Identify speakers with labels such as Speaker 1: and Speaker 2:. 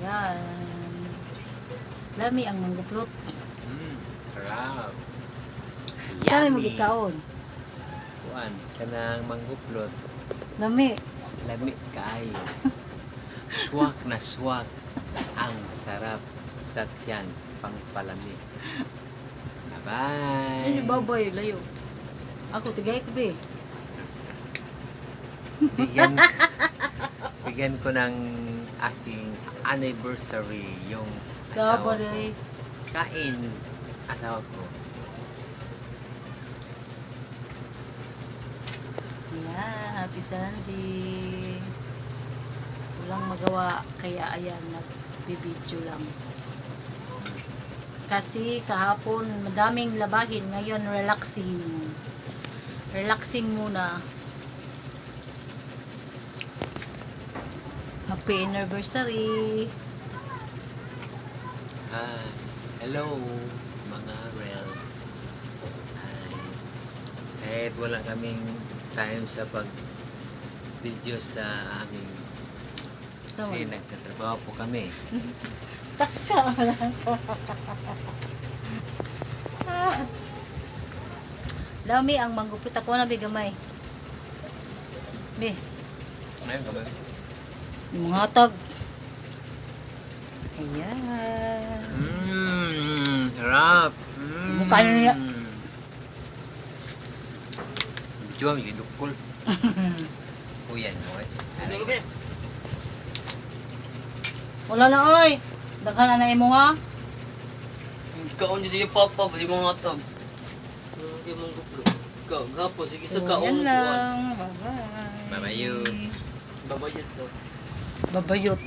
Speaker 1: Yan. Lami ang mangguplot.
Speaker 2: Sarap.
Speaker 1: Kaya mag-ikaon.
Speaker 2: Kuan, kanang mangguplot.
Speaker 1: Lami.
Speaker 2: Lami kayo. Swak na swak. Ang sarap sa tiyan. Pangpalami. Bye-bye.
Speaker 1: Ano babay, layo. Ako, tigay ko be.
Speaker 2: Bigyan ko ng aking anniversary yung asawa ko.
Speaker 1: Kabaray.
Speaker 2: Kain asawa ko.
Speaker 1: Yan, happy Sunday. Walang magawa, kaya ayan, nagbibidyo lang. Kasi kahapon, madaming labahin. Ngayon, relaxing. Relaxing muna. Happy anniversary.
Speaker 2: Hi. Hello, mga Rels. Hi. Kahit wala kaming time sa pag-video sa aming
Speaker 1: So,
Speaker 2: kasi nagtatrabaho po kami.
Speaker 1: taka lang. Dami ang manggupit. Ako na bigamay. Be,
Speaker 2: Ngayon ka ba?
Speaker 1: yung mga tag. Ayan.
Speaker 2: Sarap.
Speaker 1: Mukha na nila.
Speaker 2: Juang, lidukol. Uyan mo eh.
Speaker 1: Wala na oy. Daghan na imo ha.
Speaker 3: Kaon dito yung papa, bali mga tag. Hindi mong guplo. Gapo, sige sa kaon.
Speaker 1: Yan lang. Bye-bye.
Speaker 2: Bye-bye you.
Speaker 3: Babayad to.
Speaker 1: Babayot.